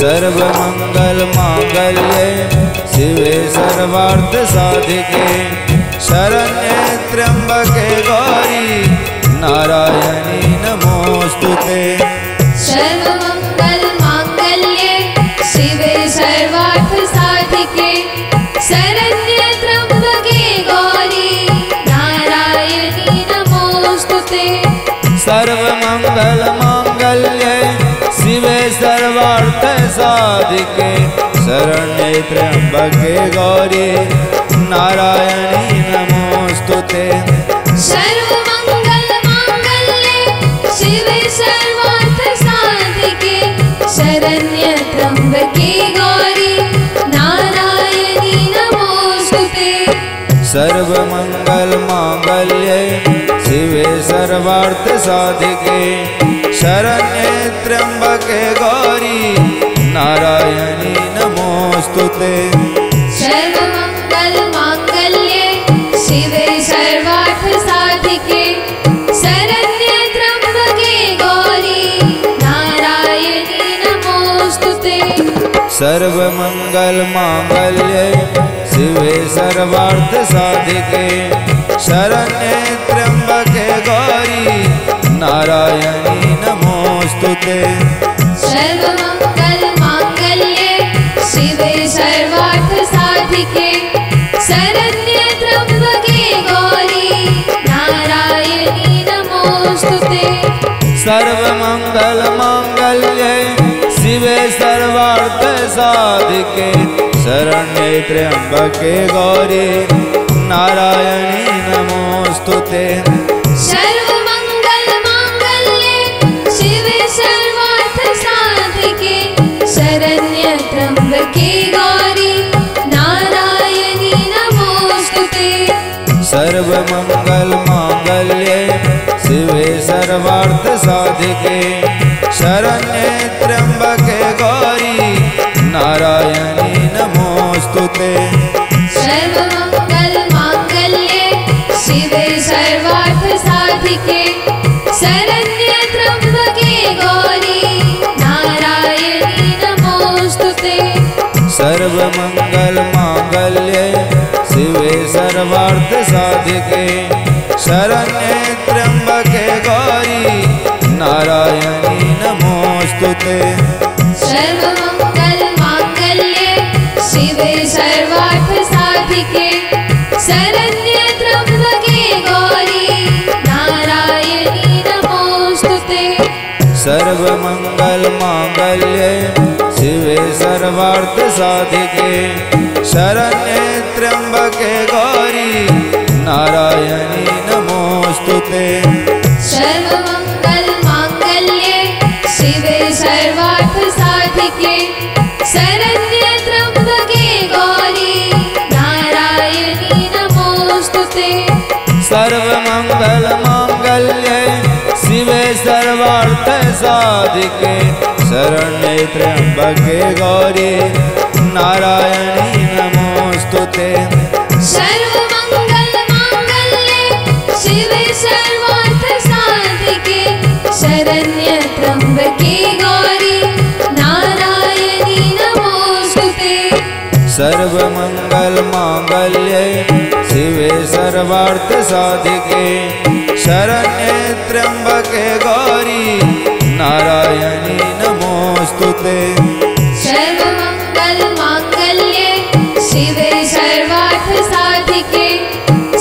सर्वमंगल मांगल्ये शिवे सर्वार्थ साधिके शरण्ये त्र्यंबके गौरी नारायणी नमोस्तुते। सर्वमंगल मांगल्ये शिवे सर्वार्थ साधिके शरण्ये त्र्यंबके गौरी नारायणी नमोस्तुते। सर्वमंगल मांगल्ये शिवे सर्वार्थ साधिके शरण्ये त्र्यंबके गौरी नारायणी नमोस्तुते। सर्वमंगल मांगल्ये शिवे सर्वार्थ साधिके शरण्ये त्र्यंबके गौरी नारायणी नमोस्तुते। सर्वमंगल मांगल्ये शिवे सर्वार्थ साधिके शरण्ये त्र्यंबके गौरी नारायणी नमोस्तुते। सर्वमंगल मांगल्ये शिवे सर्वार्थ साधिके शरण्ये त्र्यंबके गौरी नारायणी नमोस्तुते। सर्वमंगल मांगल्ये शिवे सर्वार्थ साधिके शरण्ये त्र्यंबके गौरी नारायणी नमोस्तुते। सर्वमंगल मांगल्ये शिवे सर्वार्थ साधिके शरण्ये त्र्यंबके गौरी नारायणी नमोस्तुते। सर्वमंगल मांगल्ये शिवे सर्वार्थ साधिके शरण्ये त्र्यंबके गौरी नारायणी नमोस्तुते। सर्वमंगल मांगल्ये शिवे सर्वार्थ साधिके शरण्ये त्र्यंबके गौरी नारायणी नमोस्तुते। सर्वमंगल मांगल्ये शिवे सर्वार्थ साधिके शरण्ये त्र्यंबके गौरी नारायणी नमोस्तुते। सर्वमंगल मांगल्ये शिवे सर्वार्थ साधिके शरण्ये त्र्यंबके गौरी नारायणी नमोस्तुते। सर्वमंगल मांगल्ये शिवे सर्वार्थ साधिके शरण्ये त्र्यंबके गौरी नारायणी नमोस्तुते। सर्वमंगल मांगल्ये शिवे सर्वार्थ साधिके शरण्ये त्र्यंबके गौरी नारायणी नमोस्तुते। सर्वमंगल मांगल्ये शिवे सर्वार्थ साधिके शरण्ये त्र्यंबके गौरी नारायणी नमोस्तुते। सर्वमंगल मांगल्ये शिवे सर्वार्थ साधिके शरण्ये त्र्यंबके गौरी नारायणी नमोस्तुते। सर्वमंगल मांगल्ये शिवे सर्वार्थ साधिके शरण्ये त्र्यंबके गौरी नारायणी नमोस्तुते। सर्वमंगल मांगल्ये शिवे सर्वार्थ साधिके शरण्ये त्र्यंबके गौरी नारायणी नमोस्तुते। सर्वमंगल मांगल्ये शिवे सर्वार्थ साधिके शरण्ये त्र्यंबके गौरी नारायणी नमोस्तुते। सर्वमंगल मांगल्ये शिवे सर्वार्थ साधिके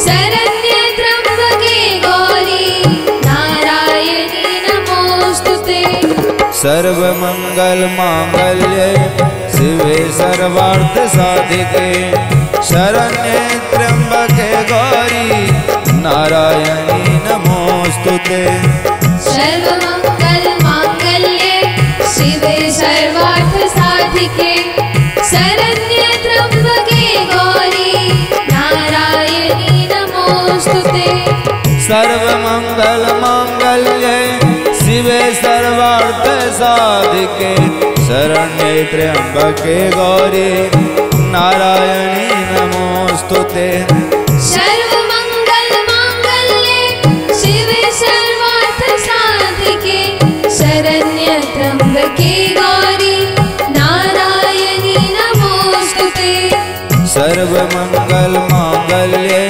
शरण्ये त्र्यंबके गौरी नारायणी नमोस्तुते। सर्वमंगल मांगल्ये शिवे सर्वार्थ साधिके शरण्ये त्र्यंबके गौरी नारायणी नमोस्तुते। सर्वमंगल मांगल्ये शिवे सर्वार्थ साधिके शरण्ये त्र्यंबके गौरी नारायणी नमोस्तुते। सर्वमंगल मांगल्ये शिवे सर्वार्थ साधिके शरण्ये त्र्यंबके गौरी नारायणी नमोस्तुते। सर्वमंगल मांगल्ये शिवे सर्वार्थ साधिके शरण्ये त्र्यंबके गौरी नारायणी सर्वमंगल मांगल्ये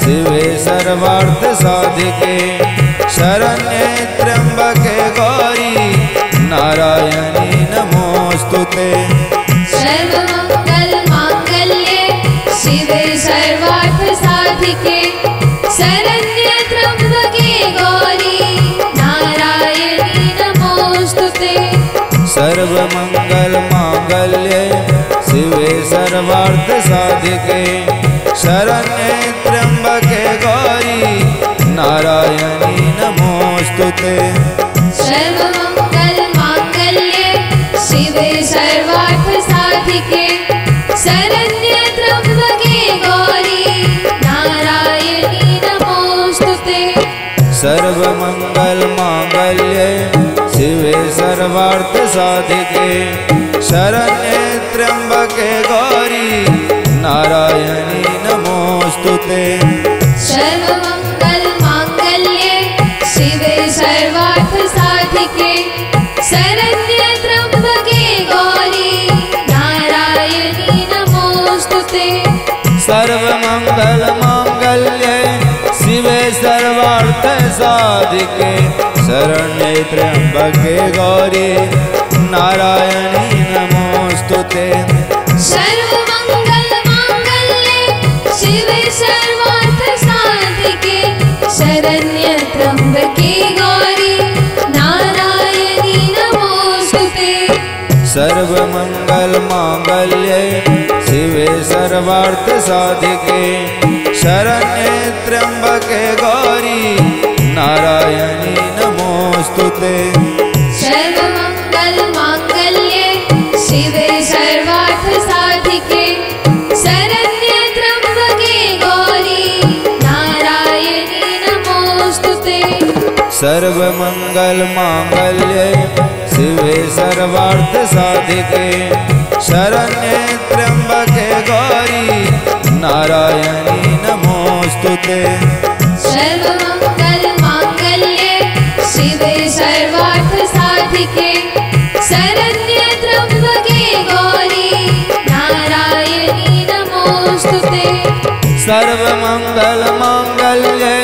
शिवे सर्वार्थ साधिके शरण्ये त्र्यंबके गौरी नारायणी नमोस्तुते। सर्वमंगल मांगल्ये शिवे सर्वार्थ साधिके शरण्ये त्र्यंबके गौरी नारायणी नमोस्तुते। सर्वमंगल मांगल्ये शिवे सर्वार्थ साधिके शरण्ये त्र्यंबके गौरी नारायणी नमोस्तुते। सर्वमंगल मांगल्ये शिवे सर्वार्थ साधिके शरण्ये त्र्यंबके गौरी नारायणी नमोस्तुते। सर्वमंगल मांगल्ये शिवे सर्वार्थ साधिके शरण्ये त्र्यंबके गौरी नारायणी नमोस्तुते। सर्वमंगल मांगल्ये शिवे सर्वार्थ साधिके शरण्ये त्र्यंबके गौरी नारायणी नमोस्तुते। सर्वमंगल मांगल्ये शिवे सर्वार्थ साधिके शरण्ये त्र्यंबके गौरी नारायणी नमोस्तुते। सर्वमंगल मांगल्ये शिवे सर्वार्थ साधिके शरण्ये त्र्यंबके गौरी नारायणी नमोस्तुते। सर्वमंगल मांगल्ये शिवे सर्वार्थ साधिके शरण्ये त्र्यंबके गौरी नारायणी नमोस्तुते। सर्वमंगल मांगल्ये शिवे सर्वार्थ साधिके शरण्ये त्र्यंबके गौरी नारायणी नमोस्तुते। सर्वमंगल मांगल्ये शिवे सर्वार्थ साधिके शरण्ये त्र्यंबके गौरी नारायणी नमोस्तुते। सर्वमंगल मांगल्ये शिवे सर्वार्थ साधिके शरण्ये त्र्यंबके गौरी नारायणी नमोस्तुते। सर्वमंगल मांगल्ये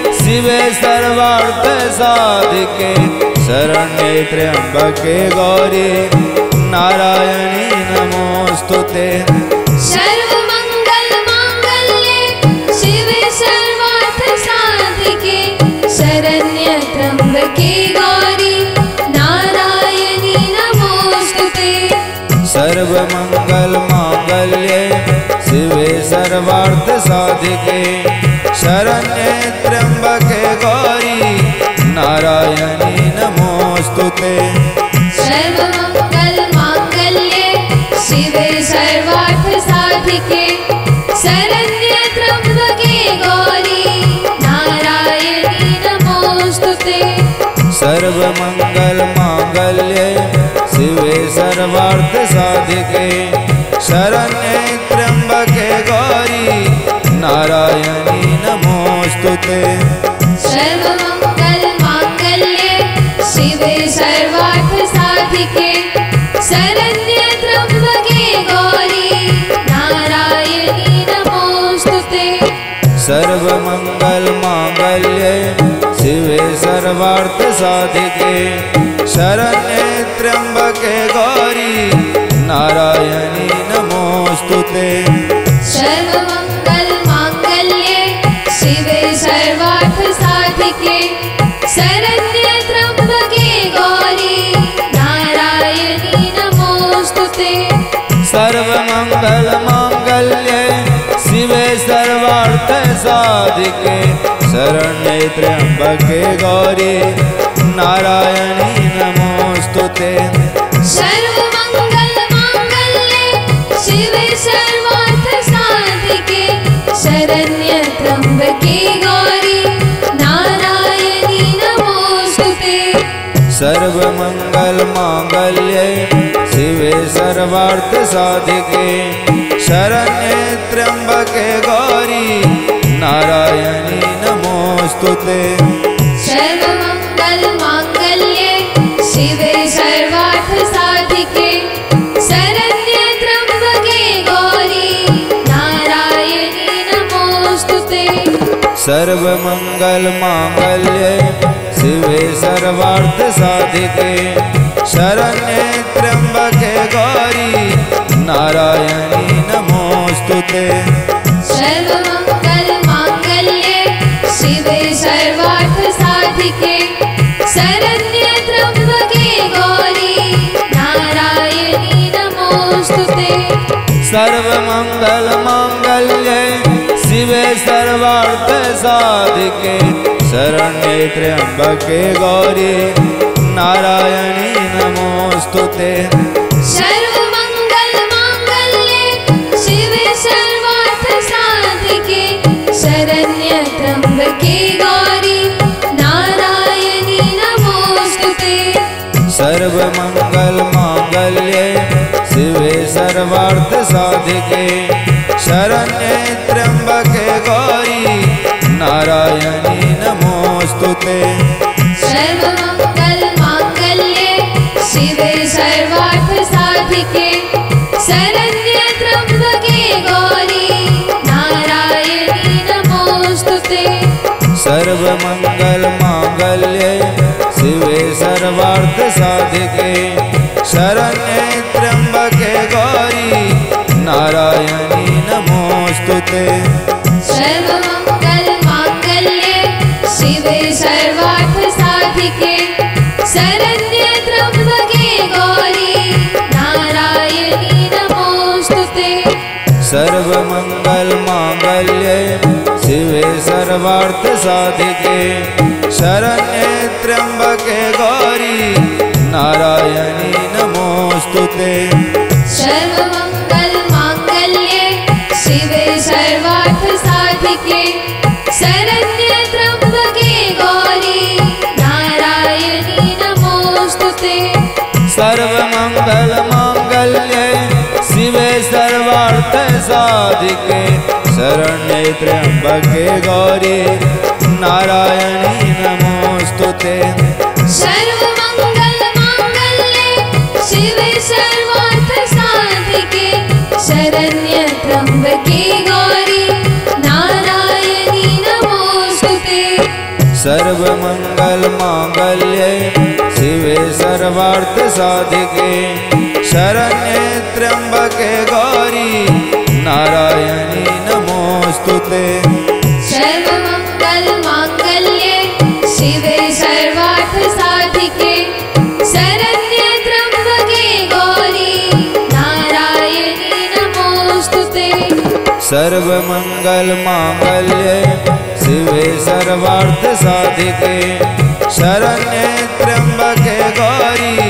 शिवे सर्वार्थ साधिके शरण्ये त्र्यंबके गौरी नारायणी नमोस्तुते। सर्वमंगल मांगल्ये शिवे सर्वार्थ साधिके शरण्ये त्र्यंबके गौरी नारायणी नमोस्तुते। सर्वमंगल मांगल्ये शिवे सर्वार्थ साधिके शरण्ये त्र्यंबके गौरी नारायणी नमोस्तुते। सर्वमंगल मांगल्ये शिवे सर्वार्थ साधिके शरण्ये त्र्यंबके गौरी नारायणी नमोस्तुते। सर्वमंगल मांगल्ये शिवे सर्वार्थ साधिके शरण्ये त्र्यंबके गौरी नारायणी नमोस्तुते। सर्वमंगल मांगल्ये शिवे सर्वार्थ साधिके शरण्ये त्र्यंबके गौरी नारायणी नमोस्तुते। सर्वमंगल मांगल्ये शिवे सर्वार्थ साधिके शरण्ये त्र्यंबके गौरी नारायणी नमोस्तुते। सर्वमंगल मांगल्ये शिवे सर्वार्थ साधिके शरण्ये त्र्यंबके गौरी नारायणी नमोस्तुते। सर्वमंगल मांगल्ये शिवे सर्वार्थ साधिके शरण्ये त्र्यंबके गौरी नारायणी नमोस्तुते। सर्वमंगल मांगल्ये शिवे सर्वार्थ साधिके शरण्ये त्र्यंबके गौरी नारायणी नमोस्तुते। सर्वमंगल मांगल्ये शिवे सर्वार्थ साधिके शरण्ये त्र्यंबके गौरी नारायणी नमोस्तुते। सर्वमंगल मांगल्ये शिवे सर्वार्थ साधिके शरण्ये त्र्यंबके गौरी नारायणी सर्वमंगल मांगल्ये शिवे सर्वार्थ साधिके शरण्ये त्र्यंबके गौरी नारायणी नमोस्तुते। सर्वमंगल मांगल्ये शिवे सर्वार्थ साधिके शरण्ये त्र्यंबके गौरी नारायणी नमोस्तुते। सर्वमंगल मांगल्ये शिवे सर्वार्थ साधिके शरण्ये त्र्यंबके गौरी नारायणी नमोस्तुते। सर्वमंगल मांगल्ये शिवे सर्वार्थ साधिके शरण्ये त्र्यंबके गौरी नारायणी नमोस्तुते। सर्वमंगल मांगल्ये शिवे सर्वार्थ साधिके शरण्ये त्र्यंबके गौरी नारायणी नमोस्तुते। सर्वमंगल मांगल्ये शिवे सर्वार्थ साधिके शरण्ये त्र्यंबके गौरी नारायणी नमोस्तुते। सर्वमंगल मांगल्ये शिवे सर्वार्थ साधिके शरण्ये त्र्यंबके गौरी नारायणी नमोस्तुते। सर्वमंगल मांगल्ये शिवे सर्वार्थ साधिके शरण्ये त्र्यंबके गौरी नारायणी नमोस्तुते। सर्वमंगल मांगल्ये शिवे सर्वार्थ साधिके शरण्ये त्र्यंबके गौरी नारायणी नमोस्तुते। सर्वमंगल मांगल्ये शिवे सर्वार्थ साधिके शरण्ये त्र्यंबके गौरी नारायणी नमोस्तुते। सर्वमंगल मांगल्ये शिवे सर्वार्थ साधिके शरण्ये त्र्यंबके गौरी नारायणी नमोस्तुते। सर्वमंगल मांगल्ये शिवे सर्वार्थ साधिके शरण्ये त्र्यंबके गौरी नारायणी नमोस्तुते। सर्वमंगल मांगल्ये शिवे सर्वार्थ साधिके शरण्ये त्र्यंबके गौरी नारायणी नमोस्तुते। सर्वमंगल मांगल्ये शिवे सर्वार्थ साधिके शरण्ये त्र्यंबके गौरी नारायणी नमोस्तुते। सर्वमंगल मांगल्ये शिवे सर्वार्थ साधिके शरण्ये त्र्यंबके गौरी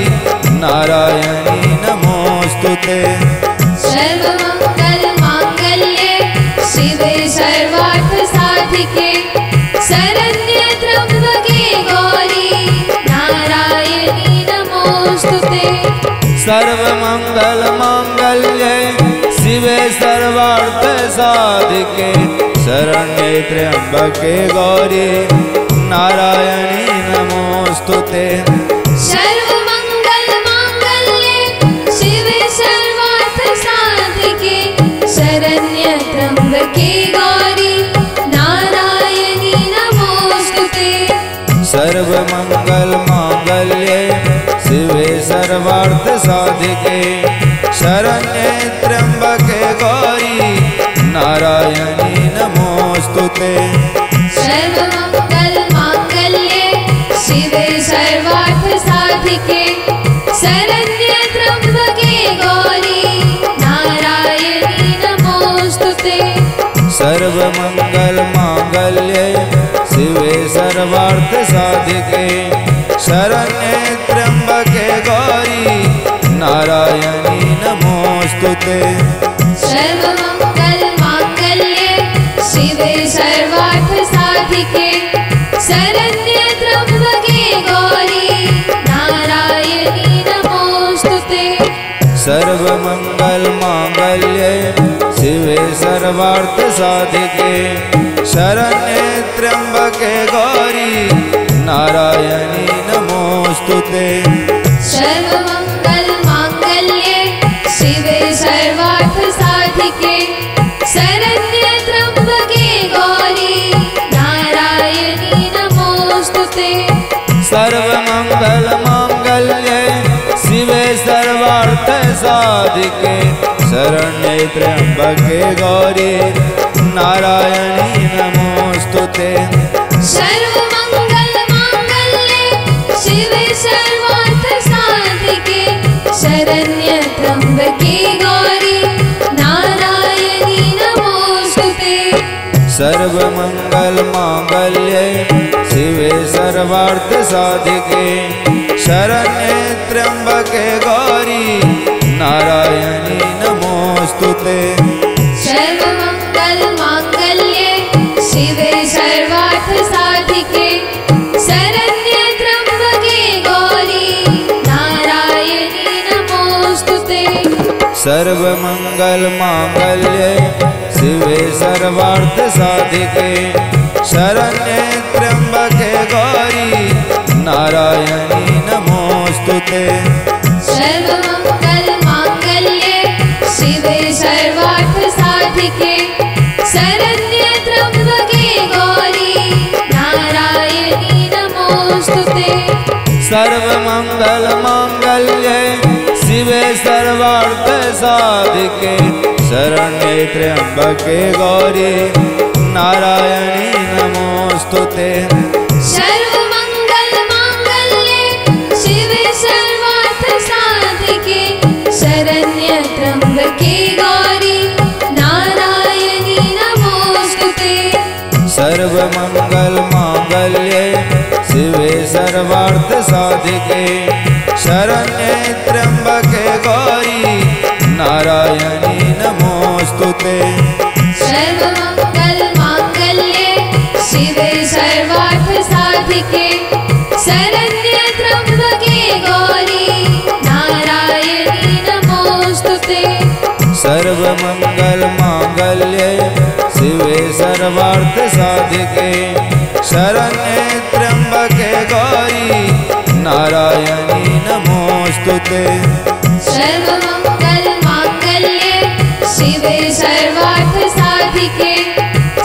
नारायणी नमोस्तुते। सर्वमंगल मांगल्ये शिवे सर्वार्थ साधिके शरण्ये त्र्यंबके गौरी नारायणी नमोस्तुते। सर्वमंगल मांगल्ये शिवे सर्वार्थ साधिके शरण्ये त्र्यंबके गौरी नारायणी नमोस्तुते। सर्वमंगल मांगल्ये शिवे सर्वार्थ साधिके शरण्ये त्र्यंबके गौरी नारायणी नमोस्तुते। सर्वमंगल मांगल्ये शिवे सर्वार्थ साधिके शरण्ये त्र्यंबके गौरी नारायणी नमोस्तुते। सर्वमंगल मांगल्ये शिवे सर्वार्थ साधिके शरण्ये त्र्यंबके गौरी नारायणी नमोस्तुते। सर्वमंगल मांगल्ये शिवे सर्वार्थ साधिके शरण्ये त्र्यंबके गौरी नारायणी नमोस्तुते। सर्वमंगल मांगल्ये शिवे सर्वार्थ साधिके शरण्ये त्र्यंबके गौरी नारायणी नमोस्तुते। सर्वमंगल मांगल्ये शिवे सर्वार्थ साधिके शरण्ये त्र्यंबके गौरी नारायणी नमोस्तुते। सर्वमंगल मांगल्ये शिवे सर्वार्थ साधिके शरण्ये त्र्यंबके गौरी नारायणी सर्वमंगल मांगल्ये शिवे सर्वार्थ साधिके शरण्ये त्र्यंबके गौरी नारायणी नमोस्तुते। सर्वमंगल मांगल्ये शिवे सर्वार्थ साधिके शरण्ये त्र्यंबके गौरी नारायणी नमोस्तुते। सर्वमंगल मांगल्ये शिवे सर्वार्थ साधिके शरण्ये त्र्यंबके गौरी नारायणी नमोस्तुते। सर्वमंगल मांगल्ये शिवे सर्वार्थ साधिके शरण्ये त्र्यंबके गौरी नारायणी नमोस्तुते। सर्वमंगल मांगल्ये शिवे सर्वार्थ साधिके शरण्ये त्र्यंबके गौरी नारायणी नमोस्तुते। सर्वमंगल मांगल्ये शिवे सर्वार्थ साधिके शरण्ये त्र्यंबके गौरी नारायणी नमोस्तुते। सर्वमंगल मांगल्ये शिवे सर्वार्थ साधिके शरण्ये त्र्यंबके गौरी नारायणी नमोस्तुते। सर्वमंगल मांगल्ये शिवे सर्वार्थ साधिके शरण्ये त्र्यंबके गौरी नारायणी नमोस्तुते। सर्वमंगल मांगल्ये शिवे सर्वार्थ साधिके शरण्ये त्र्यंबके गौरी नारायणी नमोस्तुते। सर्वमंगल मांगल्ये शिवे सर्वार्थ साधिके शरण्ये त्र्यंबके गौरी नारायणी नमोस्तुते। सर्वमंगल मांगल्ये शिवे सर्वार्थ साधिके शरण्ये त्र्यंबके गौरी नारायणी नमोस्तुते। सर्वमंगल मांगल्ये शिवे सर्वार्थ साधिके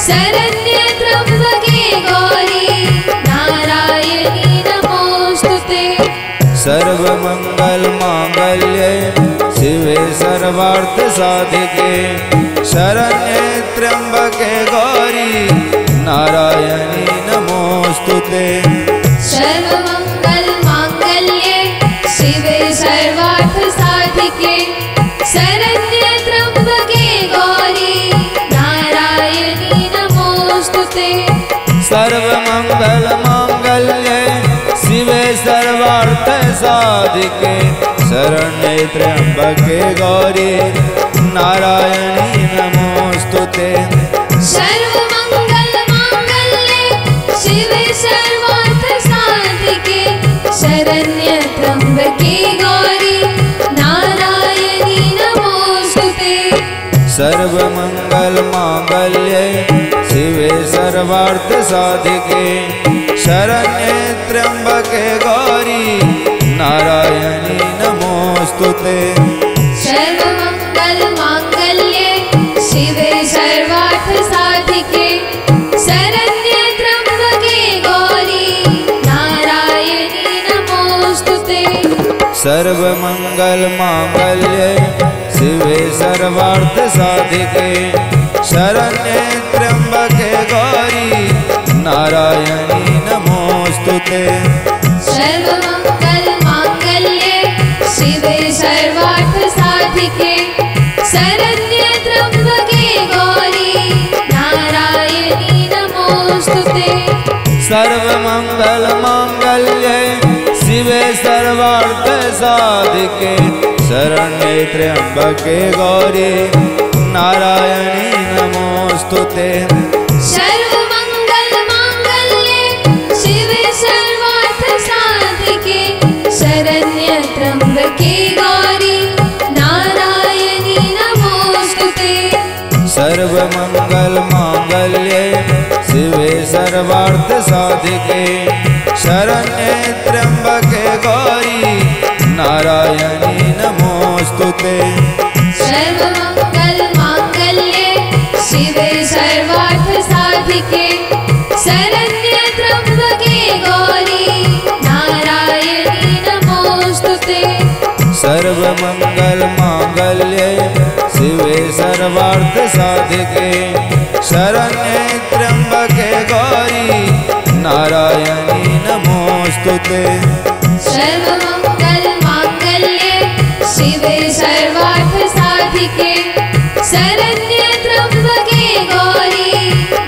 शरण्ये त्र्यंबके गौरी नारायणी नमोस्तुते। सर्वमंगल मांगल्ये शिवे सर्वार्थ साधिके शरण्ये त्र्यंबके गौरी नारायणी नमोस्तुते। सर्वमंगल मांगल्ये शिवे सर्वार्थ साधिके शरण्ये त्र्यंबके गौरी नारायणी नमोस्तुते। सर्वमंगल मांगल्ये शिवे सर्वार्थ साधिके शरण्ये त्र्यंबके गौरी नारायणी नमोस्तुते। सर्वमंगल मांगल्ये शिवे सर्वार्थ साधिके शरण्ये त्र्यंबके गौरी नारायणी नमोस्तुते। सर्वमंगल मांगल्ये शिवे सर्वार्थ साधिके शरण्ये त्र्यंबके गौरी नारायणी नमोस्तुते। सर्वमंगल मांगल्ये शिवे सर्वार्थ साधिके शरण्ये त्र्यंबके गौरी नारायणी नमोस्तुते। सर्वमंगल मांगल्ये शिवे सर्वार्थ साधिके शरण्ये त्र्यंबके गौरी नारायणी नमोस्तुते। सर्वमंगल मांगल्ये शिवे सर्वार्थ साधिके शरण्ये त्र्यंबके गौरी नारायणी नमोस्तुते। सर्वमंगल मांगल्ये शिवे सर्वार्थ साधिके शरण्ये त्र्यंबके गौरी नारायणी नमोस्तुते। सर्वमंगल मांगल्ये शिवे सर्वार्थ साधिके शरण्ये त्र्यंबके गौरी नारायणी नमोस्तुते। सर्वमंगल मांगल्ये शिवे सर्वार्थ साधिके शरण्ये त्र्यंबके गौरी नारायणी नमोस्तुते। सर्वमंगल मांगल्ये शिवे सर्वार्थ साधिके शरण्ये त्र्यंबके गौरी सर्वमंगल मांगल्ये शिवे सर्वार्थ साधिके शरण्ये त्र्यंबके गौरी नारायणी नमोस्तुते। सर्वमंगल मांगल्ये शिवे सर्वार्थ साधिके शरण्ये त्र्यंबके गौरी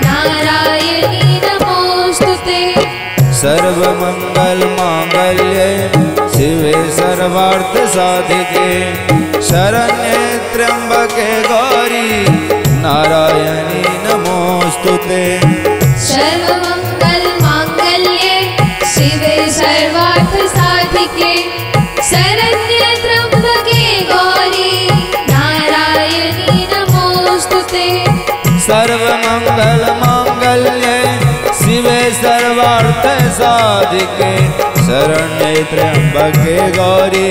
नारायणी नमोस्तुते। सर्वमंगल मांगल्ये शिवे सर्वार्थ साधिके शरण्ये त्र्यंबके गौरी नारायणी नमोस्तुते। सर्वमंगल मांगल्ये शिवे सर्वार्थ साधिके शरण्ये त्र्यंबके गौरी नारायणी नमोस्तुते। सर्वमंगल मांगल्ये शिवे सर्वार्थ साधिके शरण्ये त्र्यंबके गौरी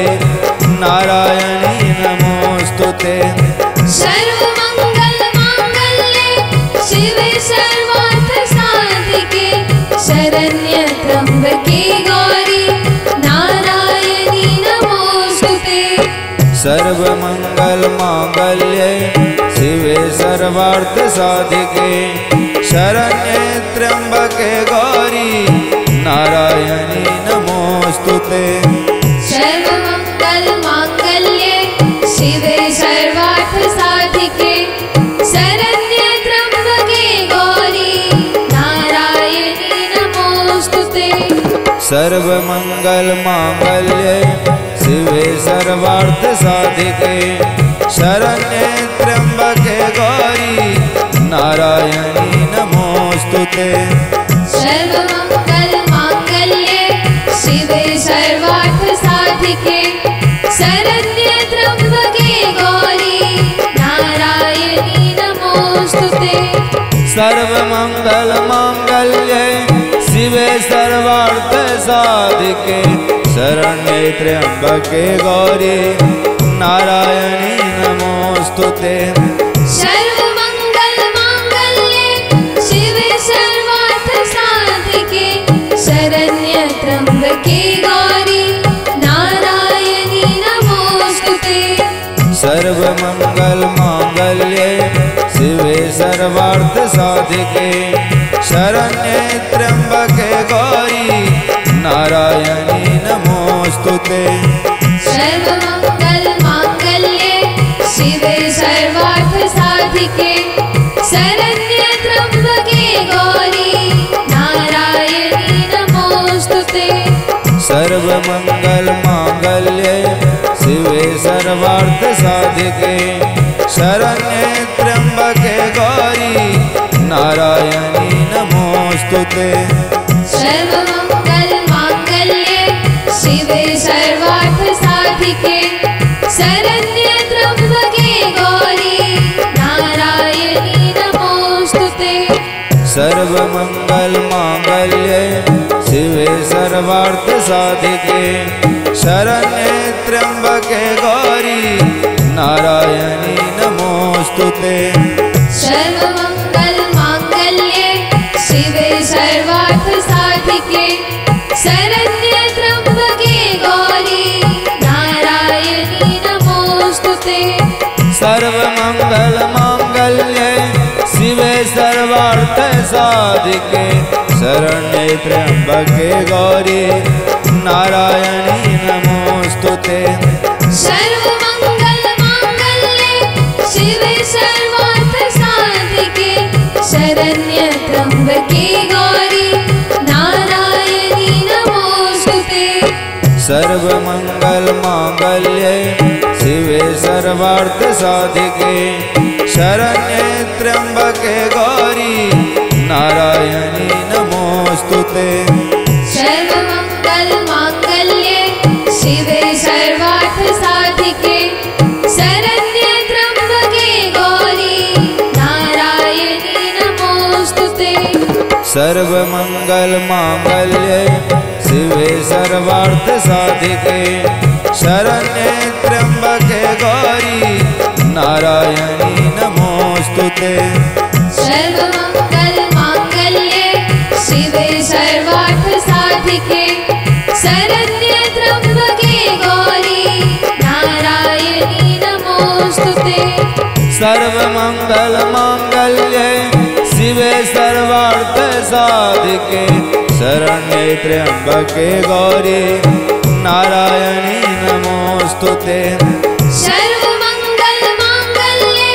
नारायणी नमोस्तुते। सर्वमंगल मांगल्ये शिवे सर्वार्थ साधिके शरण्ये त्र्यंबके गौरी नारायणी नमोस्तुते। सर्वमंगल मांगल्ये शिवे सर्वार्थ साधिके शरण्ये त्र्यंबके गौरी नारायणी नमोस्तुते। सर्वमंगल मांगल्ये शिवे सर्वार्थ साधिके शरण्ये त्र्यंबके गौरी नारायणी नमोस्तुते। सर्वमंगल मांगल्ये शिवे सर्वार्थ साधिके शरण्ये त्र्यंबके गौरी नारायणी नमोस्तुते। सर्वमंगल मांगल्ये शिवे सर्वार्थ साधिके शरण्ये त्र्यंबके गौरी नारायणी नमोस्तुते। सर्वमंगल मांगल्ये शिवे सर्वार्थ साधिके शरण्ये त्र्यंबके गौरी नारायणी नमोस्तुते। सर्वमंगल मांगल्ये शिवे सर्वार्थ साधिके शरण्ये त्र्यंबके गौरी नारायणी नमोस्तुते। सर्वमंगल मांगल्ये शिवे सर्वार्थ साधिके शरण्ये त्र्यंबके गौरी नारायणी नमोस्तुते। सर्वमंगल मांगल्ये शिवे सर्वार्थ साधिके शरण्ये त्र्यंबके गौरी नारायणी नमोस्तुते। सर्वमंगल मांगल्ये शिवे सर्वार्थ साधिके शरण्ये त्र्यंबके गौरी नारायणी नमोस्तुते। सर्वमंगल मांगल्ये शिवे सर्वार्थ साधिके शरण्ये त्र्यंबके गौरी नारायणी नमोस्तुते। सर्वमंगल मांगल्ये शिवे सर्वार्थ साधिके शरण्ये त्र्यंबके गौरी नारायणी नमोस्तुते। सर्वमंगल मांगल्ये शिवे सर्वार्थ साधिके शरण्ये त्र्यंबके गौरी नारायणी नमोस्तुते। सर्वमंगल मांगल्ये शिवे सर्वार्थ साधिके शरण्ये त्र्यंबके गौरी नारायणी नमोस्तुते। सर्वमंगल मांगल्ये शिवे सर्वार्थ साधिके शरण्ये त्र्यंबके गौरी नारायणी नमोस्तुते। सर्वमंगल मांगल्ये शिवे सर्वार्थ साधिके शरण्ये त्र्यंबके गौरी नारायणी नमोस्तुते। सर्वमंगल मांगल्ये शिवे सर्वार्थ साधिके शरण्ये त्र्यंबके गौरी नारायणी नमोस्तुते। सर्वमंगल मांगल्ये शिवे सर्वार्थ साधिके शरण्ये त्र्यंबके गौरी नारायणी नमोस्तुते। सर्वमंगल मांगल्ये शिवे सर्वार्थ साधिके शरण्ये त्र्यंबके गौरी नारायणी सर्वमंगल मांगल्ये शिवे सर्वार्थ साधिके शरण्ये त्र्यंबके गौरी नारायणी नमोस्तुते। सर्वमंगल मांगल्ये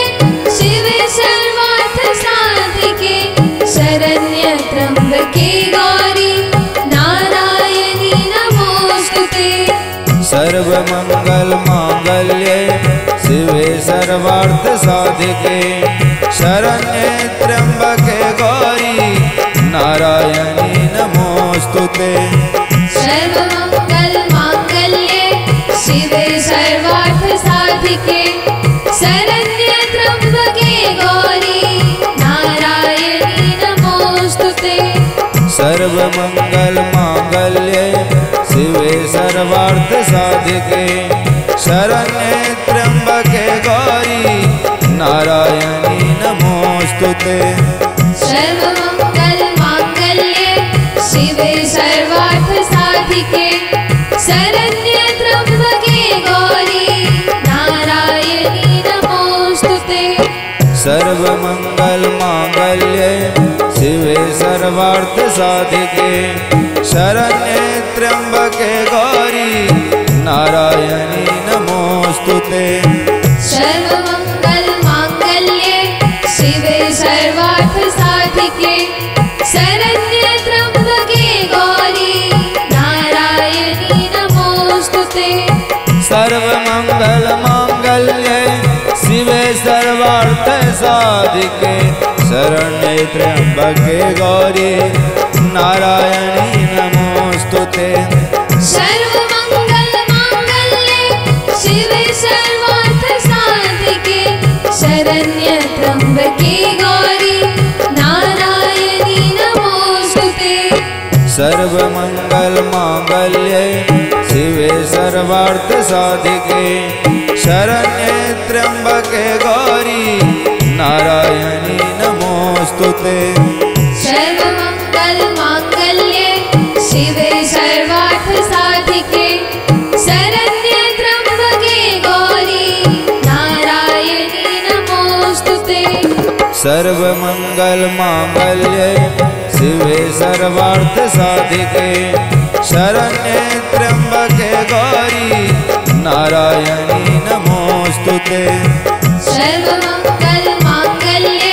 शिवे सर्वार्थ साधिके शरण्ये त्र्यंबके गौरी नारायणी नमोस्तुते। सर्वमंगल मांगल्ये शिवे सर्वार्थ साधिके शरण्ये त्र्यंबके गौरी नारायणी नमोस्तुते। सर्वमंगल मांगल्ये शिवे सर्वार्थ साधिके शरण्ये त्र्यंबके गौरी नारायणी नमोस्तुते। सर्वमंगल मांगल्ये शिवे सर्वार्थ साधिके शरण्ये त्र्यंबके गौरी नारायणी नमोस्तुते। सर्वमंगल मांगल्ये शिवे सर्वार्थ साधिके शरण्ये त्र्यंबके गौरी नारायणी नमोस्तुते। सर्वमंगल मांगल्ये शिवे सर्वार्थ साधिके शरण्ये त्र्यंबके गौरी नारायणी नमोस्तुते। सर्वमंगल मांगल्ये शिवे सर्वार्थ साधिके शरण्ये त्र्यंबके गौरी नारायणी नमोस्तुते। सर्वमंगल मांगल्ये शिवे सर्वार्थ साधिके शरण्ये त्र्यंबके गौरी नारायणी नमोस्तुते। सर्वमंगल मांगल्ये शिवे सर्वार्थ साधिके शरण्ये त्र्यंबके गौरी नारायणी नमोस्तुते। सर्वमंगल मांगल्ये शिवे सर्वार्थ साधिके शरण्ये त्र्यंबके गौरी नारायणी नमोस्तुते। सर्वमंगल मांगल्ये शिवे सर्वार्थ साधिके शरण्ये त्र्यंबके गौरी नारायणी नमोस्तुते। सर्वमंगल मांगल्ये शिवे सर्वार्थ साधिके शरण्ये त्र्यंबके गौरी नारायणी नमोस्तुते। सर्वमंगल मांगल्ये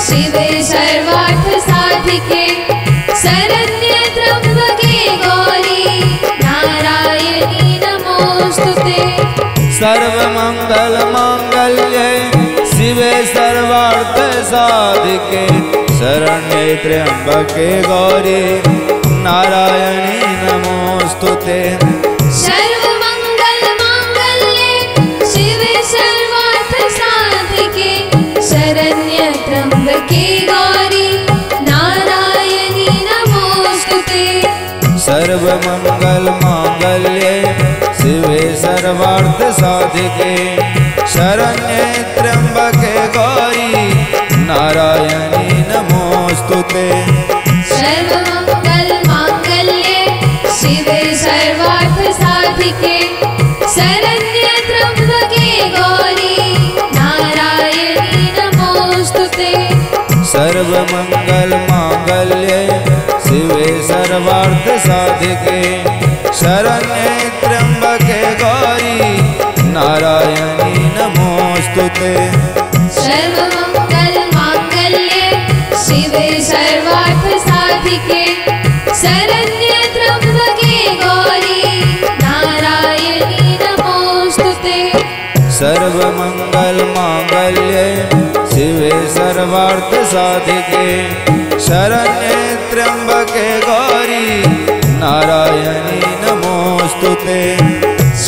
शिवे सर्वार्थ साधिके शरण्ये त्र्यंबके गौरी नारायणी नमोस्तुते। सर्वमंगल मांगल्ये शिवे सर्वार्थ साधिके शरण्ये त्र्यंबके गौरी नारायणी नमोस्तुते। सर्वमंगल मांगल्ये शिवे सर्वार्थ साधिके शरण्ये त्र्यंबके गौरी नारायणी नमोस्तुते। सर्वमंगल मांगल्ये शिवे सर्वार्थ साधिके शरण्ये त्र्यंबके गौरी नारायणी नमोस्तुते। सर्वमंगल मांगल्ये शिवे सर्वार्थ साधिके शरण्ये त्र्यंबके गौरी नारायणी नमोस्तुते। सर्वमंगल मांगल्ये शिवे सर्वार्थ साधिके शरण्ये त्र्यंबके गौरी नारायणी नमोस्तुते। सर्वमंगल मांगल्ये शिवे सर्वार्थ साधिके शरण्ये त्र्यंबके गौरी नारायणी नमोस्तुते। सर्वमंगल मांगल्ये शिवे सर्वार्थ साधिके शरण्ये त्र्यंबके गौरी नारायणी नमोस्तुते।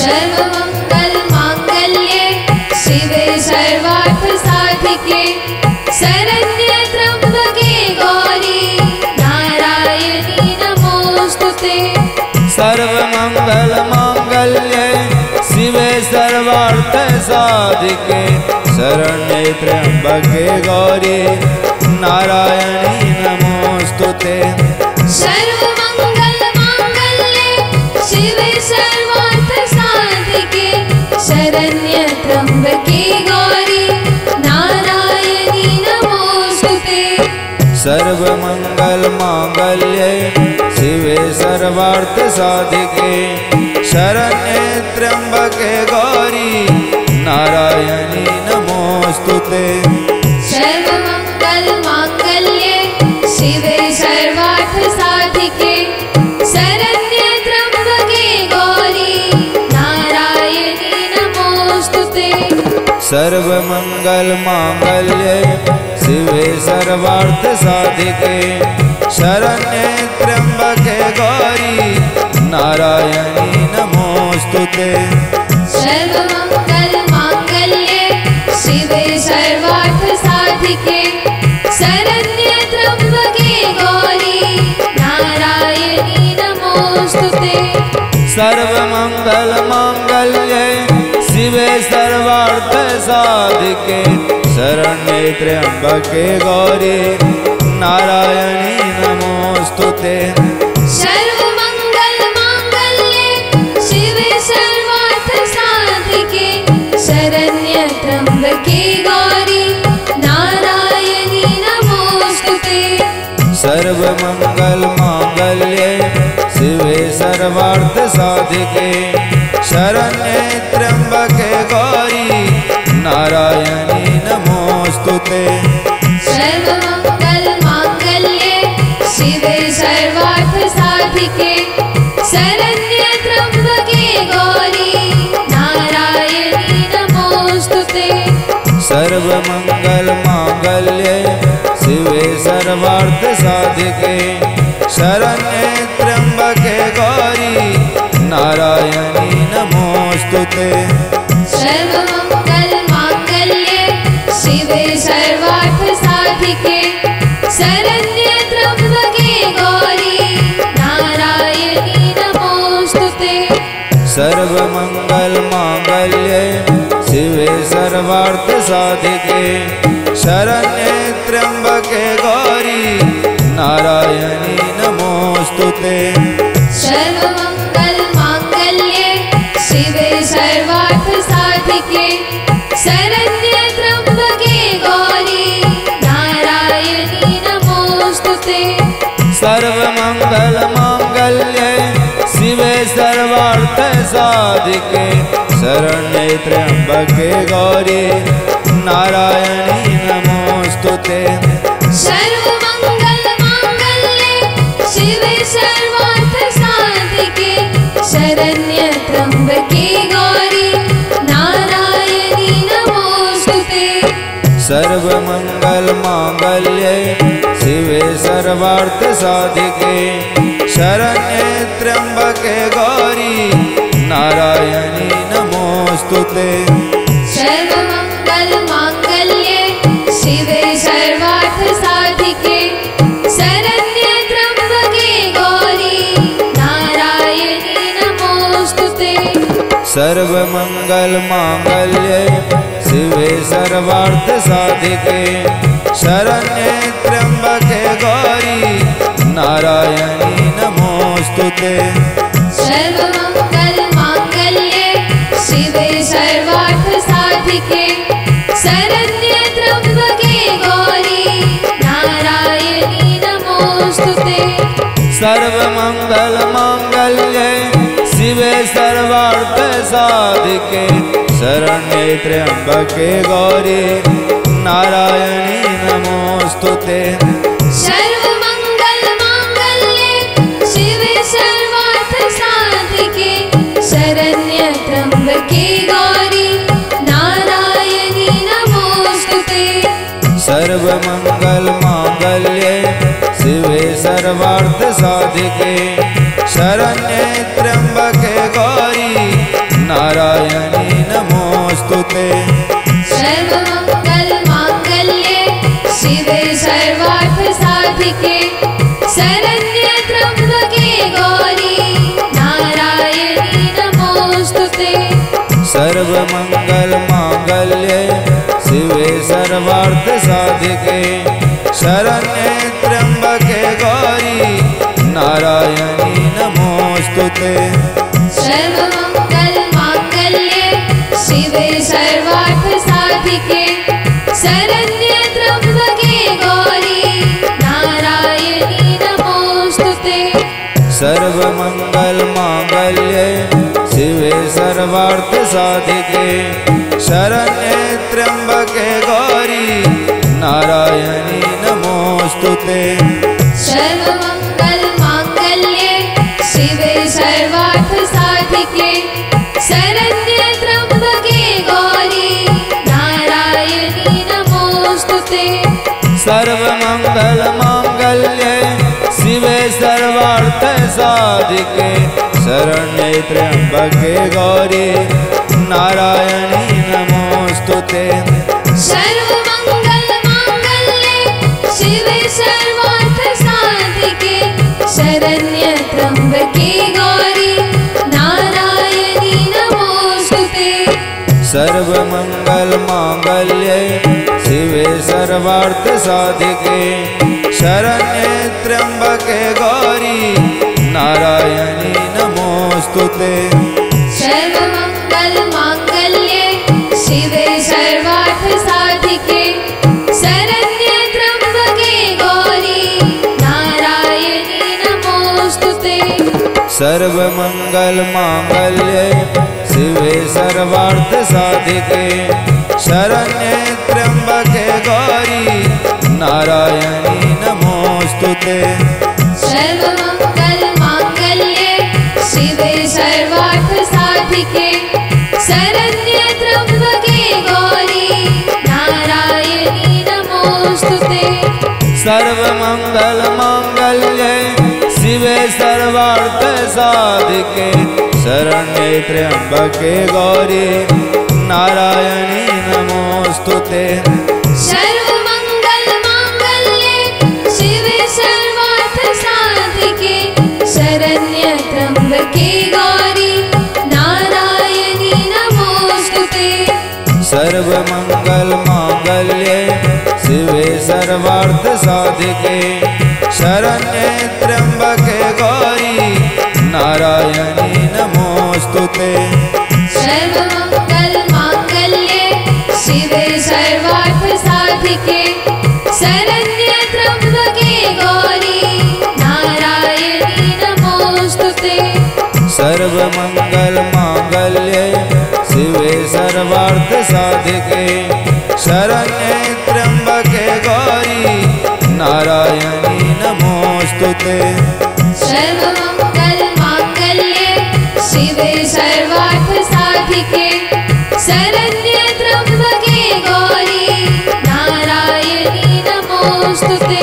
सर्वमंगल मांगल्ये शिवे सर्वार्थ साधिके शरण्ये त्र्यंबके गौरी नारायणी नमोस्तुते। सर्वमंगल मांगल्ये शिवे सर्वार्थ साधिके शरण्ये त्र्यंबके गौरी नारायणी नमोस्तुते। सर्वमंगल मांगल्ये शिवे सर्वार्थ साधिके शरण्ये त्र्यंबके गौरी नारायणी सर्वमंगल मांगल्ये शिवे सर्वार्थ साधिके शरण्ये त्र्यंबके गौरी नारायणी नमोस्तुते। सर्वमंगल मांगल्ये शिवे सर्वार्थ साधिके शरण्ये त्र्यंबके गौरी नारायणी नमोस्तुते। सर्वमंगल मांगल्ये शिवे सर्वार्थ साधिके शरण्ये त्र्यंबके गौरी नारायणी नमोस्तुते। सर्वमंगल मांगल्ये शिवे सर्वार्थ साधिके शरण्ये त्र्यंबके गौरी नारायणी नमोस्तुते। सर्वमंगल मांगल्ये शिवे सर्वार्थ साधिके शरण्ये त्र्यंबके गौरी नारायणी नमोस्तुते। सर्वमंगल मांगल्ये शिवे सर्वार्थ साधिके शरण्ये त्र्यंबके गौरी नारायणी नमोस्तुते। सर्वमंगल मांगल्ये शिवे सर्वार्थ साधिके शरण्ये त्र्यंबके गौरी नारायणी नमोस्तुते। सर्वमंगल मांगल्ये शिवे सर्वार्थ साधिके शरण्ये त्र्यंबके गौरी नारायणी नमोस्तुते। सर्वमंगल मांगल्ये शिवे सर्वार्थ साधिके शरण्ये त्र्यंबके गौरी नारायणी नमोस्तुते। सर्वमंगल मांगल्ये शिवे सर्वार्थ साधिके शरण्ये त्र्यंबके गौरी नारायणी नमोस्तुते। सर्वमंगल मांगल्ये शिवे सर्वार्थ साधिके शरण्ये त्र्यंबके गौरी नारायणी नमोस्तुते। सर्वमंगल मांगल्ये शिवे सर्वार्थ साधिके शरण्ये त्र्यंबके गौरी नारायणी नमोस्तुते। सर्वमंगल मांगल्ये शिवे सर्वार्थ साधिके शरण्ये त्र्यंबके गौरी नारायणी नमोस्तुते। सर्वमंगल मांगल्ये शिवे सर्वार्थ साधिके शरण्ये त्र्यंबके गौरी नारायणी नमोस्तुते। सर्वमंगल मांगल्ये शिवे सर्वार्थ साधिके शरण्ये त्र्यंबके गौरी नारायणी नमोस्तुते। सर्वमंगल मांगल्ये शिवे सर्वार्थ साधिके शरण्ये त्र्यंबके गौरी नारायणी नमोस्तुते। सर्वमंगल मांगल्ये शिवे सर्वार्थ साधिके शरण्ये त्र्यंबके गौरी नारायणी नमोस्तुते। सर्वमंगल मांगल्ये शिवे सर्वार्थ साधिके शरण्ये त्र्यंबके गौरी नारायणी नमोस्तुते। सर्वमंगल मांगल्ये शिवे सर्वार्थ साधिके शरण्ये त्र्यंबके गौरी नारायणी नमोस्तुते। सर्वमंगल मांगल्ये शिवे सर्वार्थ साधिके शरण्ये त्र्यंबके गौरी नारायणी नमोस्तुते। सर्वमंगल मांगल्ये शिवे सर्वार्थ साधिके शरण्ये त्र्यंबके गौरी नारायणी नमोस्तुते। सर्वमंगल मांगल्ये शिवे सर्वार्थ साधिके शरण्ये त्र्यंबके गौरी नारायणी नमोस्तुते। सर्वमंगल मांगल्ये शिवे सर्वार्थ साधिके शरण्ये त्र्यंबके गौरी नारायणी नमोस्तुते। सर्वमंगल मांगल्ये शिवे सर्वार्थ साधिके शरण्ये त्र्यंबके गौरी मांगल्ये शिवे सर्वार्थ साधिके शरण्ये त्र्यंबके गौरी नारायणी नमोस्तुते। सर्वमंगल मांगल्ये शिवे सर्वार्थ साधिके शरण्ये त्र्यंबके गौरी नारायणी नमोस्तुते। सर्वमंगल मांगल्ये शिवे सर्वार्थ साधिके शरण्ये त्र्यंबके गौरी नारायणी नमोस्तुते। सर्वमंगल मांगल्ये शिवे सर्वार्थ साधिके शरण्ये त्र्यंबके गौरी नारायणी नमोस्तुते। सर्वमंगल मांगल्ये शिवे सर्वार्थ साधिके शरण्ये त्र्यंबके गौरी नारायणी नमोस्तुते। सर्वमंगल मांगल्ये शिवे सर्वार्थ साधिके शरण्ये त्र्यंबके गौरी नारायणी नमोस्तुते। सर्वमंगल मांगल्ये शिवे सर्वार्थ साधिके शरण्ये त्र्यंबके गौरी नारायणी नमोस्तुते। सर्वमंगल मांगल्ये शिवे सर्वार्थ साधिके शरण्ये त्र्यंबके गौरी नारायणी नमोस्तुते। सर्वमंगल मांगल्ये शिवे सर्वार्थ साधिके शरण्ये त्र्यंबके गौरी नारायणी नमोस्तुते। सर्वमंगल मांगल्ये शिवे सर्वार्थ साधिके शरण्ये त्र्यंबके गौरी नारायणी नमोस्तुते। सर्वमंगल मांगल्ये शिवे सर्वार्थ साधिके शरण्ये त्र्यंबके गौरी नारायणी नमोस्तुते। सर्वमंगल मांगल्ये शिवे सर्वार्थ साधिके शरण्ये त्र्यंबके गौरी नारायणी नमोस्तुते। सर्वमंगल मांगल्ये शिवे सर्वार्थ साधिके शरण्ये त्र्यंबके गौरी नारायणी नमोस्तुते। सर्वमंगल मांगल्ये शिवे सर्वार्थ साधिके शरण्ये त्र्यंबके गौरी नारायणी नमोस्तुते।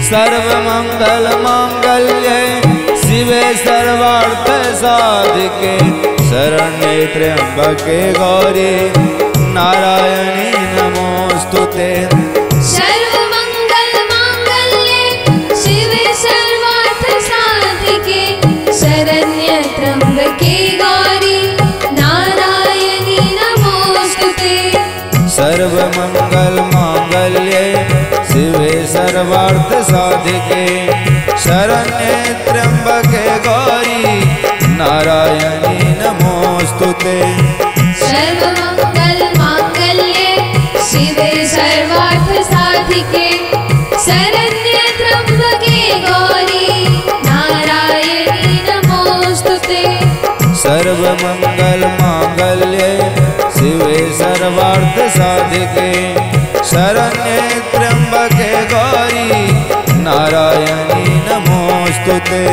सर्वमंगल मांगल्ये शिवे सर्वार्थ साधिके शरण्ये त्र्यंबके गौरी नारायणी नमोस्तुते। सर्वमंगल मांगल्ये शिवे सर्वार्थ साधिके शरण्ये त्र्यंबके गौरी नारायणी नमोस्तुते। सर्वमंगल मांगल्ये शिवे सर्वार्थ साधिके शरण्ये त्र्यंबके गौरी नारायणी नमोस्तुते। सर्वमंगल मांगल्ये शिवे सर्वार्थ साधिके शरण्ये त्र्यंबके गौरी नारायणी नमोस्तुते। सर्वमंगल मांगल्ये शिवे सर्वार्थ साधिके शरण्ये त्र्यंबके गौरी नारायणी नमोस्तुते।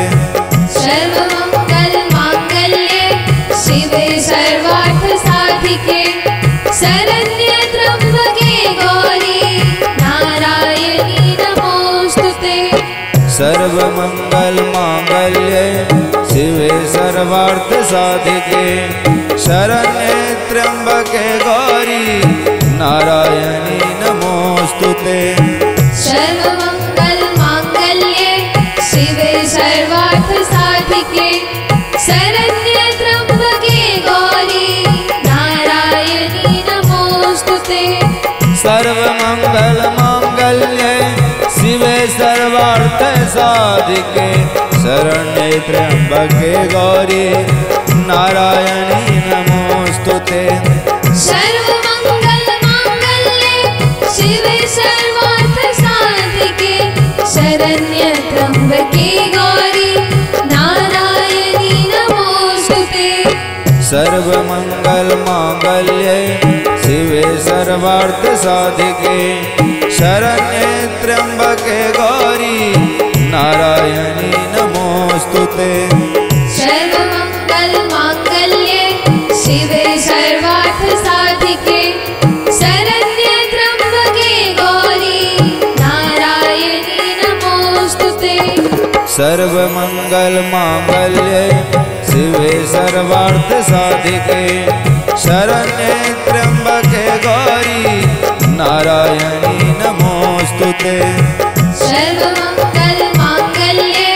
सर्वमंगल मांगल्ये शिवे सर्वार्थ साधिके शरण्ये त्र्यंबके गौरी नारायणी नमोस्तुते। सर्वमंगल मांगल्ये शिवे सर्वार्थ साधिके शरण्ये त्र्यंबके गौरी नारायणी नमोस्तुते। सर्वमंगल मांगल्ये शिवे सर्वार्थ साधिके शरण्ये त्र्यंबके गौरी नारायणी नमोस्तुते। सर्वमंगल मांगल्ये शिवे सर्वार्थ साधिके शरण्ये त्र्यंबके गौरी नारायणी नमोस्तुते। सर्वमंगल मांगल्ये शिवे सर्वार्थ साधिके शरण्ये त्र्यंबके गौरी नारायणी नमोस्तुते। सर्वमंगल मांगल्ये शिवे सर्वार्थ साधिके शरण्ये त्र्यंबके गौरी नारायणी नमोस्तुते। सर्वमंगल मांगल्ये शिवे सर्वार्थ साधिके शरण्ये त्र्यंबके गौरी नारायणी नमोस्तुते। सर्वमंगल मांगल्ये शिवे सर्वार्थ साधिके शरण्ये त्र्यंबके गौरी नारायणी नमोस्तुते। सर्वमंगल मांगल्ये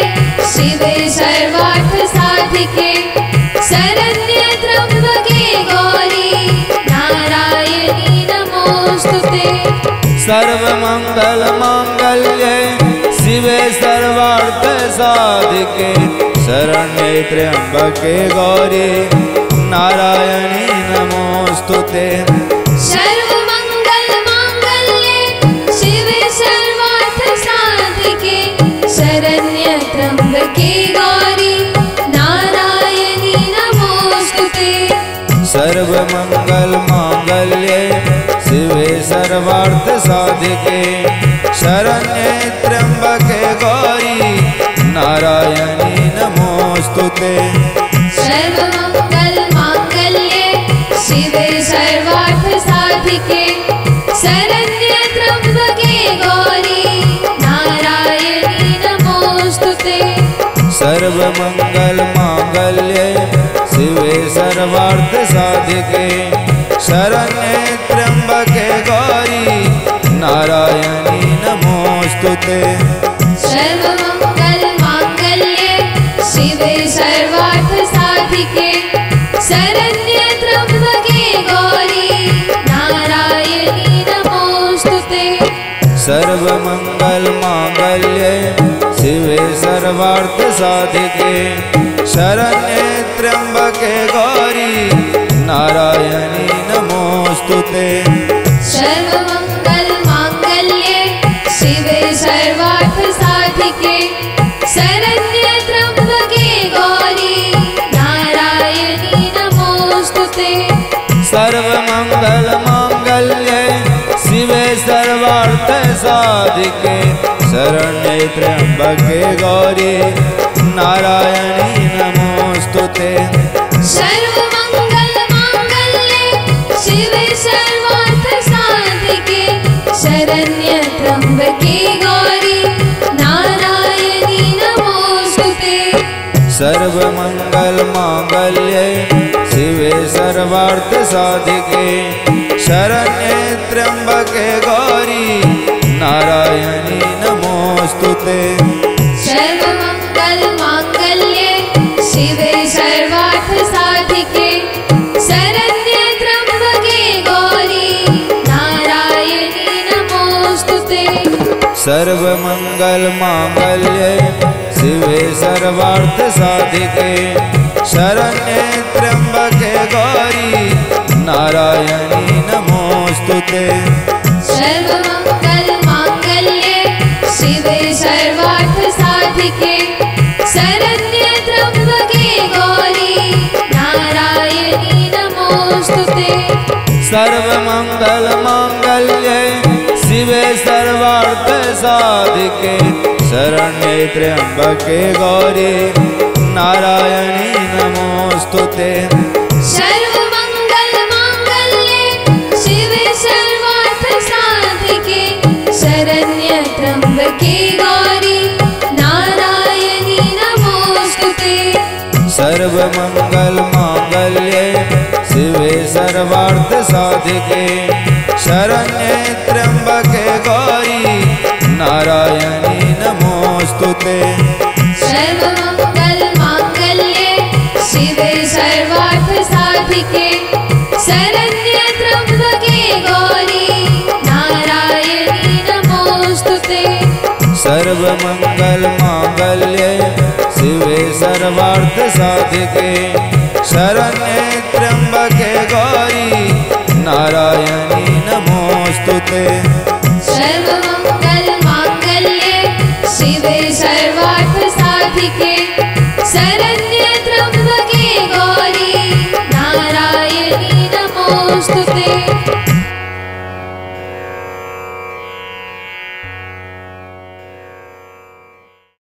शिवे सर्वार्थ साधिके शरण्ये त्र्यंबके गौरी नारायणी नमोस्तुते। सर्वमंगल मांगल्ये शिवे सर्वार्थ साधिके शरण्ये त्र्यंबके गौरी नारायणी नमोस्तुते। सर्वमंगल मांगल्ये शिवे सर्वार्थ साधिके शरण्ये त्र्यंबके गौरी नारायणी नमोस्तुते। सर्वमंगल मांगल्ये शिवे सर्वार्थ साधिके शरण्ये त्र्यंबके गौरी नारायणी नमोस्तुते। सर्वमंगल मांगल्ये शिवे सर्वार्थ साधिके शरण्ये त्र्यंबके गौरी नारायणी नमोस्तुते। सर्वमंगल मांगल्ये शिवे सर्वार्थ साधिके शरण्ये त्र्यंबके गौरी नारायणी नमोस्तुते। सर्वमंगल मांगल्ये शिवे सर्वार्थ साधिके शरण्ये त्र्यंबके गौरी नारायणी नमोस्तुते। सर्वमंगल मांगल्ये शिवे सर्वार्थ साधिके शरण्ये त्र्यंबके गौरी नारायणी नमोस्तुते। सर्वमंगल मांगल्ये शिवे सर्वार्थ साधिके शरण्ये त्र्यंबके गौरी नारायणी नमोस्तुते। सर्वमंगल मांगल्ये शिवे सर्वार्थ साधिके शरण्ये त्र्यंबके गौरी नारायणी नमोस्तुते। सर्वमंगल मांगल्ये शिवे सर्वार्थ साधिके शरण्ये त्र्यंबके गौरी नारायणी नमोस्तुते। सर्वमंगल मांगल्ये शिवे सर्वार्थ साधिके शरण्ये त्र्यंबके गौरी नारायणी नमोस्तुते। सर्वमंगल मांगल्ये शिवे सर्वार्थ साधिके शरण्ये त्र्यंबके गौरी नारायणी नमोस्तुते। सर्वमंगल मांगल्ये शिवे सर्वार्थ साधिके शरण्ये त्र्यंबके गौरी नारायणी नमोस्तुते। सर्वमंगल मांगल्ये शिवे सर्वार्थ साधिके शरण्ये त्र्यंबके गौरी नारायणी नमोस्तुते। सर्वमंगल मांगल्ये शिवे सर्वार्थ साधिके शरण्ये त्र्यंबके गौरी नारायणी नमोस्तुते। सर्वमंगल मांगल्ये शिवे सर्वार्थ साधिके शरण्ये त्र्यंबके गौरी नारायणी नमोस्तुते। सर्वमंगल मांगल्ये शिवे सर्वार्थ साधिके शरण्ये त्र्यंबके गौरी नारायणी नमोस्तुते। सर्वमंगल मांगल्ये शिवे सर्वार्थ साधिके शरण्ये त्र्यंबके गौरी नारायणी नमोस्तुते। सर्वमंगल मांगल्ये शिवे सर्वार्थ साधिके शरण्ये त्र्यंबके गौरी नारायणी नमोस्तुते।